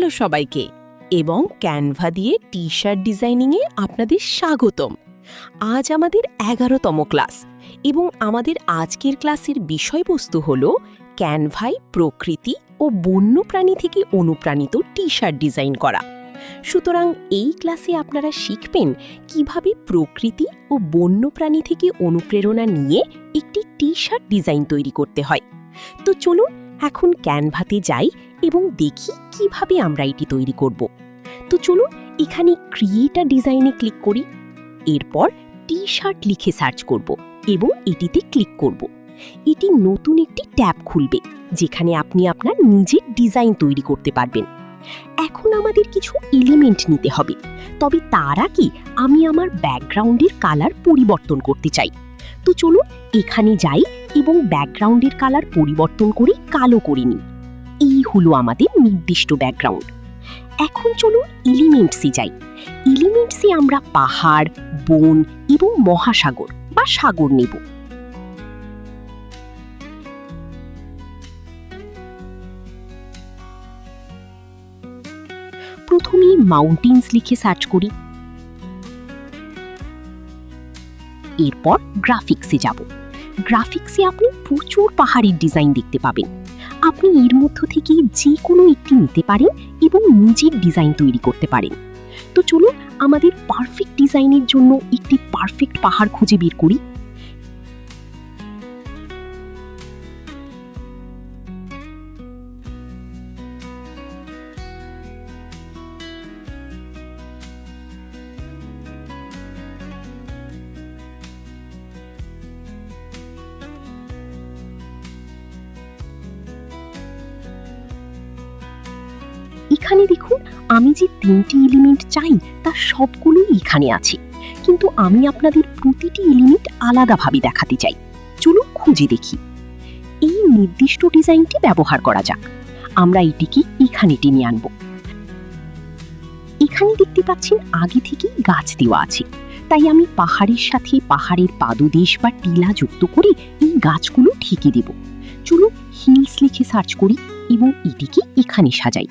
Hello সবাইকে, এবং Canva দিয়ে টি শার্ট ডিজাইনিংয়ে আপনাদের স্বাগতম। আজ আমাদের 11তম ক্লাস এবং আমাদের আজকের ক্লাসের বিষয়বস্তু হল ক্যানভায় প্রকৃতি ও বন্যপ্রাণী থেকে অনুপ্রাণিত টি শার্ট ডিজাইন করা। সুতরাং এই ক্লাসে আপনারা শিখবেন কিভাবে প্রকৃতি ও বন্যপ্রাণী থেকে অনুপ্রেরণা নিয়ে একটি টি শার্ট ডিজাইন তৈরি করতে হয়। তো চলুন এখন ক্যানভাতে যাই এবং দেখি কিভাবে আমরা এটি তৈরি করব। তো চলুন এখানে ক্রিয়েট আ ডিজাইনে ক্লিক করি। এরপর টি শার্ট লিখে সার্চ করব এবং এটিতে ক্লিক করব। এটি নতুন একটি ট্যাব খুলবে যেখানে আপনি আপনার নিজের ডিজাইন তৈরি করতে পারবেন। এখন আমাদের কিছু এলিমেন্ট নিতে হবে, তবে তার আগে আমি আমার ব্যাকগ্রাউন্ডের কালার পরিবর্তন করতে চাই। তো চলুন এখানে যাই এবং ব্যাকগ্রাউন্ডের কালার পরিবর্তন করে কালো করে নিই। এই হলো আমাদের নির্দিষ্ট ব্যাকগ্রাউন্ড। এখন চলুন এলিমেন্টসে যাই। এলিমেন্টসে আমরা পাহাড়, বন এবং মহাসাগর বা সাগর নেব। প্রথমে মাউন্টেন্স লিখে সার্চ করি। এরপর গ্রাফিক্সে যাব। গ্রাফিক্সে আপনি প্রচুর পাহাড়ের ডিজাইন দেখতে পাবেন। আপনি এর মধ্য থেকে যে কোনো একটি নিতে পারেন এবং নিজের ডিজাইন তৈরি করতে পারেন। তো চলুন আমাদের পারফেক্ট ডিজাইনের জন্য একটি পারফেক্ট পাহাড় খুঁজে বের করি। এখানে দেখুন, আমি যে 3টি এলিমেন্ট চাই তার সবগুলোই এখানে আছে, কিন্তু আমি আপনাদের প্রতিটি এলিমেন্ট আলাদাভাবে দেখাতে চাই। চলুন খুঁজে দেখি। এই নির্দিষ্ট ডিজাইনটি ব্যবহার করা যাক। আমরা এটিকে এখানে টেনে আনব। এখানে দেখতে পাচ্ছেন আগে থেকেই গাছ দেওয়া আছে, তাই আমি পাহাড়ের সাথে পাহাড়ের পাদদেশ বা টিলা যুক্ত করে এই গাছগুলো ঢেকে দেব। চলুন হিলস লিখে সার্চ করি এবং এটিকে এখানে সাজাই।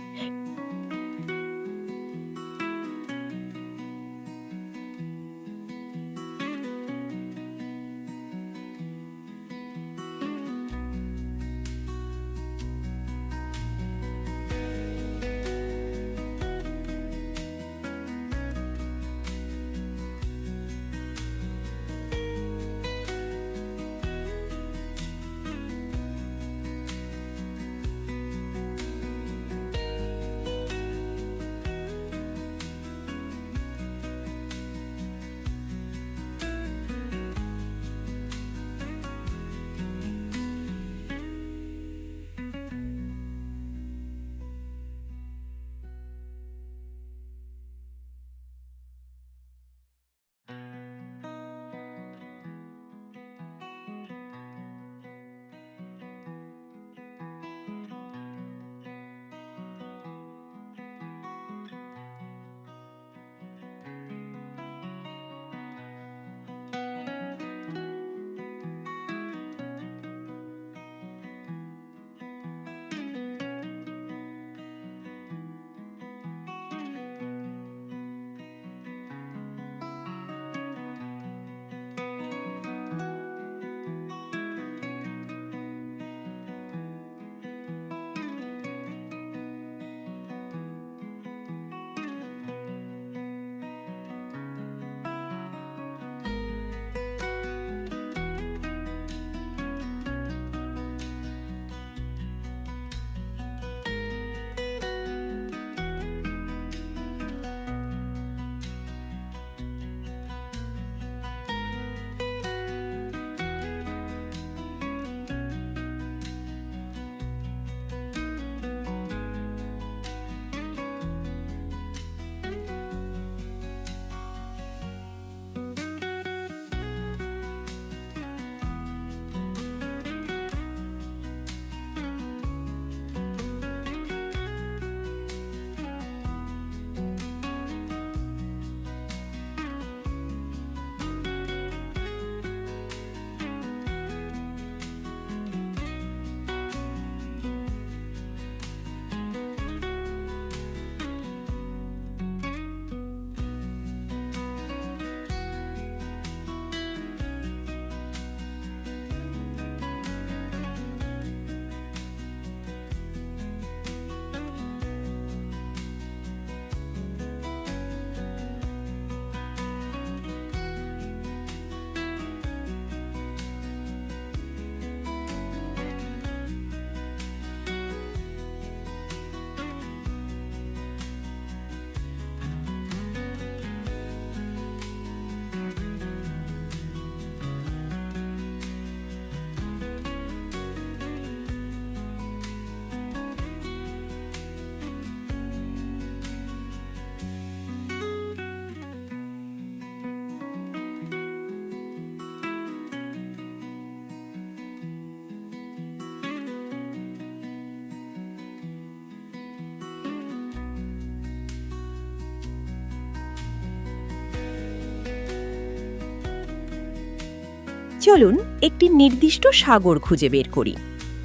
চলুন একটি নির্দিষ্ট সাগর খুঁজে বের করি।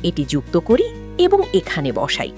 এটি যুক্ত করি এবং এখানে বসাই।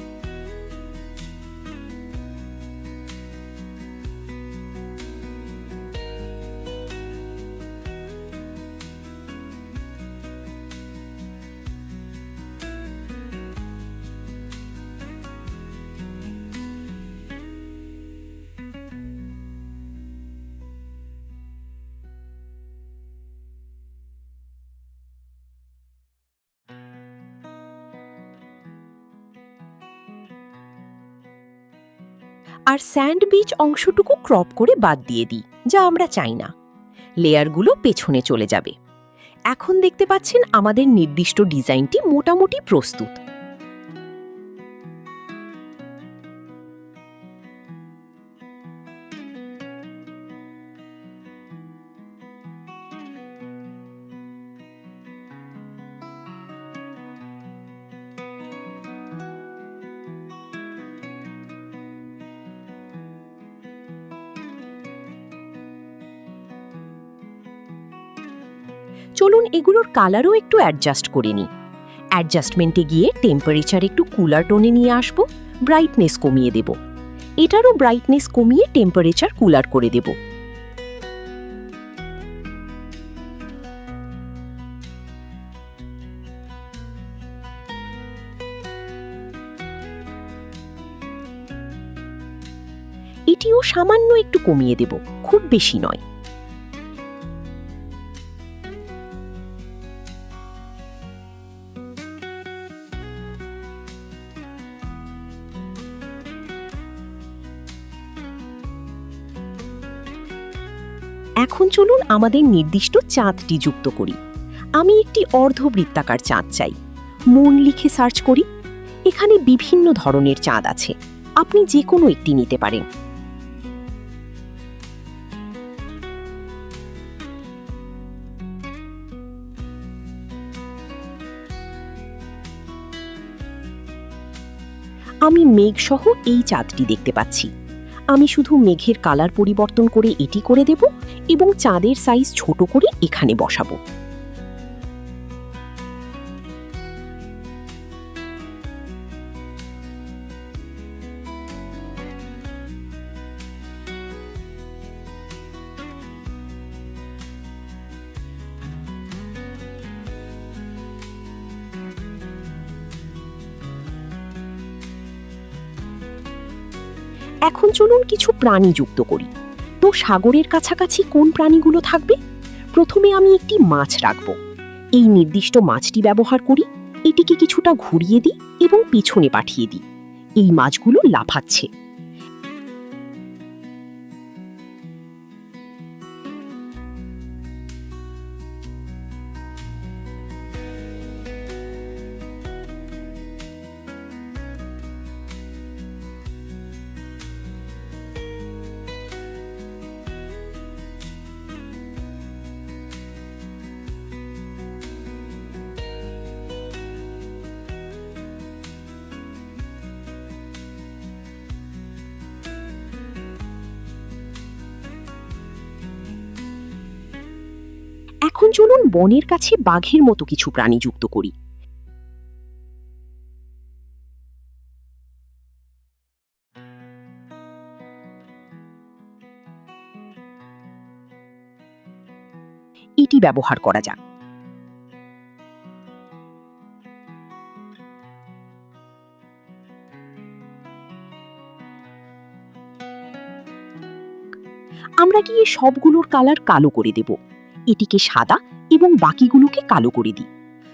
আর স্যান্ড বিচ অংশটুকু ক্রপ করে বাদ দিয়ে দিই, যা আমরা চাই না। লেয়ারগুলো পেছনে চলে যাবে। এখন দেখতে পাচ্ছেন আমাদের নির্দিষ্ট ডিজাইনটি মোটামুটি প্রস্তুত। চলুন এগুলোর কালারও একটু অ্যাডজাস্ট করে নিই। অ্যাডজাস্টমেন্টে গিয়ে টেম্পারেচার একটু কুলার টোনে নিয়ে আসব, ব্রাইটনেস কমিয়ে দেব। এটারও ব্রাইটনেস কমিয়ে টেম্পারেচার কুলার করে দেব। এটিও সামান্য একটু কমিয়ে দেব, খুব বেশি নয়। এখন চলুন আমাদের নির্দিষ্ট চাঁদটি যুক্ত করি। আমি একটি অর্ধবৃত্তাকার চাঁদ চাই। মুন লিখে সার্চ করি। এখানে বিভিন্ন ধরনের চাঁদ আছে, আপনি যে কোনো একটি নিতে পারেন। আমি মেঘ সহ এই চাঁদটি দেখতে পাচ্ছি। আমি শুধু মেঘের কালার পরিবর্তন করে এটি করে দেব এবং চাঁদের সাইজ ছোট করে এখানে বসাবো। এখন চলুন কিছু প্রাণী যুক্ত করি। তো সাগরের কাছাকাছি কোন প্রাণীগুলো থাকবে? প্রথমে আমি একটি মাছ রাখব। এই নির্দিষ্ট মাছটি ব্যবহার করি। এটিকে কিছুটা ঘুরিয়ে দিই এবং পিছনে পাঠিয়ে দিই। এই মাছগুলো লাফাচ্ছে। এখন চলুন বনের কাছে বাঘের মতো কিছু প্রাণী যুক্ত করি। এটি ব্যবহার করা যাক। আমরা গিয়ে সবগুলোর কালার কালো করে দেব। এটিকে সাদা এবং বাকিগুলোকে কালো করে দিই।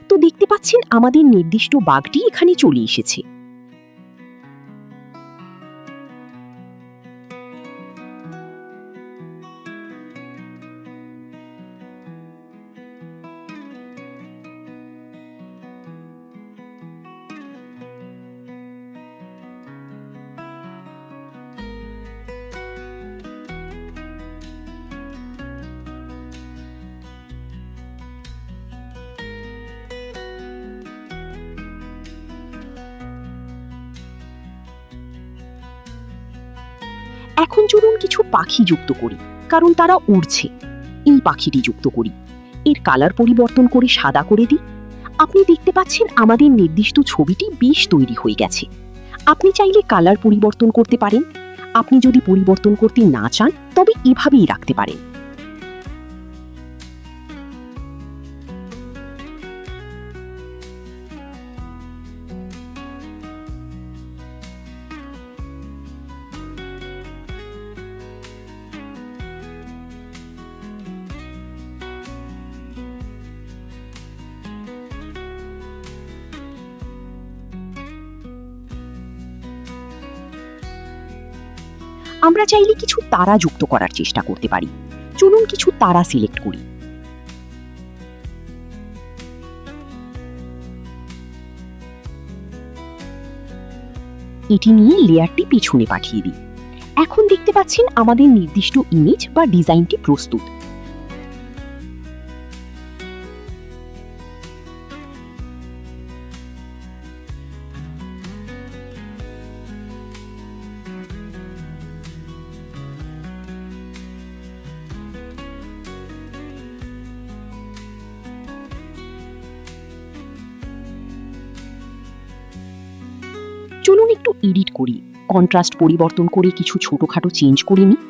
তো দেখতে পাচ্ছেন আমাদের নির্দিষ্ট বাঘটি এখানে চলে এসেছে। এখন চলুন কিছু পাখি যুক্ত করি, কারণ তারা উড়ছে। এই পাখিটি যুক্ত করি। এর কালার পরিবর্তন করে সাদা করে দিই। আপনি দেখতে পাচ্ছেন আমাদের নির্দিষ্ট ছবিটি বেশ তৈরি হয়ে গেছে। আপনি চাইলে কালার পরিবর্তন করতে পারেন। আপনি যদি পরিবর্তন করতে না চান তবে এভাবেই রাখতে পারেন। আমরা চাইলে কিছু তারা যুক্ত করার চেষ্টা করতে পারি। চলুন কিছু তারা সিলেক্ট করি। এটি নিয়ে লেয়ারটি পিছনে পাঠিয়ে দিই। এখন দেখতে পাচ্ছেন আমাদের নির্দিষ্ট ইমেজ বা ডিজাইনটি প্রস্তুত। চলুন একটু এডিট করি, কন্ট্রাস্ট পরিবর্তন করে কিছু ছোটখাটো চেঞ্জ করে নিই।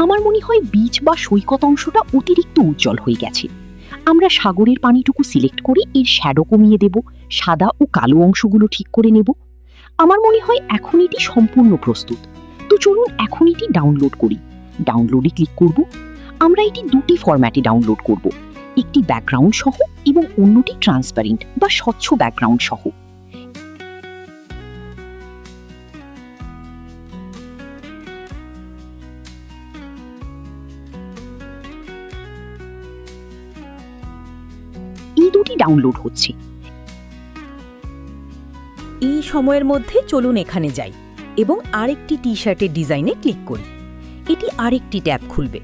আমার মনে হয় বীচ বা সৈকত অংশটা অতিরিক্ত উজ্জ্বল হয়ে গেছে। আমরা সাগরের পানিটুকু সিলেক্ট করে এর শ্যাডো কমিয়ে দেব, সাদা ও কালো অংশগুলো ঠিক করে নেব। আমার মনে হয় এখন এটি সম্পূর্ণ প্রস্তুত। তো চলুন এখন এটি ডাউনলোড করি। ডাউনলোডে ক্লিক করব। আমরা এটি দুটি ফরম্যাটে ডাউনলোড করব, একটি ব্যাকগ্রাউন্ড সহ এবং অন্যটি ট্রান্সপারেন্ট বা স্বচ্ছ ব্যাকগ্রাউন্ড সহ। এই দুটি ডাউনলোড হচ্ছে। এই সময়ের মধ্যে চলুন এখানে যাই এবং আরেকটি টি শার্টের ডিজাইনে ক্লিক করি। এটি আরেকটি ট্যাব খুলবে।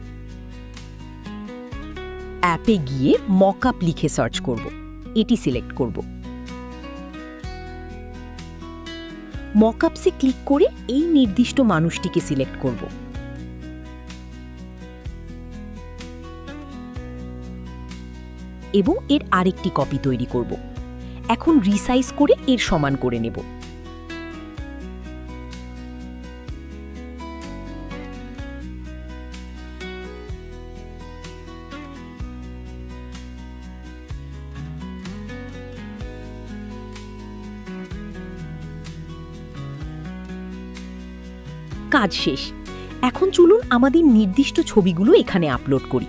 অ্যাপে গিয়ে মকআপ লিখে সার্চ করব। এটি সিলেক্ট করব। মকআপসে ক্লিক করে এই নির্দিষ্ট মানুষটিকে সিলেক্ট করব। এবং এর আরেকটি কপি তৈরি করব। এখন রিসাইজ করে এর সমান করে নেব। কাজ শেষ। এখন চলুন আমাদের নির্দিষ্ট ছবিগুলো এখানে আপলোড করি।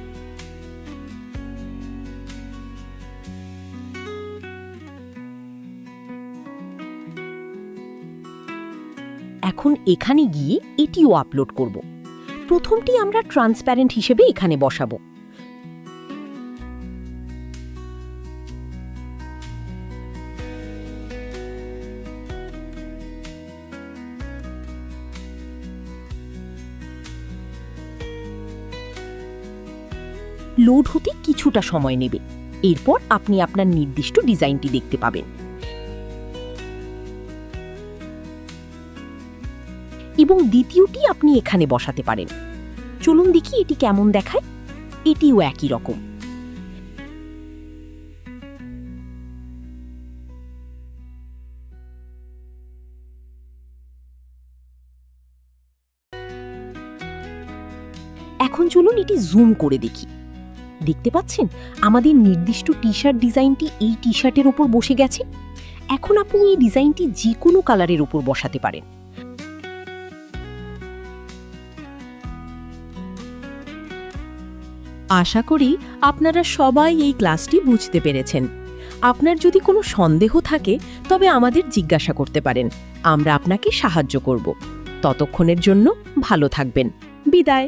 এখন এখানে গিয়ে এটিও আপলোড করব। প্রথমটি আমরা ট্রান্সপ্যারেন্ট হিসেবে এখানে বসাবো। লোড হতে কিছুটা সময় নেবে। এরপর আপনি আপনার নির্দিষ্ট ডিজাইনটি দেখতে পাবেন। এবং দ্বিতীয়টি আপনি এখানে বসাতে পারেন। চলুন দেখি এটি কেমন দেখায়। এটিও একই রকম। এখন চলুন এটি জুম করে দেখি। দেখতে পাচ্ছেন আমাদের নির্দিষ্ট টি শার্ট ডিজাইনটি এই টি শার্টের উপর বসে গেছে। এখন আপনি এই ডিজাইনটি যে কোনো কালারের উপর বসাতে পারেন। আশা করি আপনারা সবাই এই ক্লাসটি বুঝতে পেরেছেন। আপনার যদি কোনো সন্দেহ থাকে তবে আমাদের জিজ্ঞাসা করতে পারেন। আমরা আপনাকে সাহায্য করব। ততক্ষণের জন্য ভালো থাকবেন। বিদায়।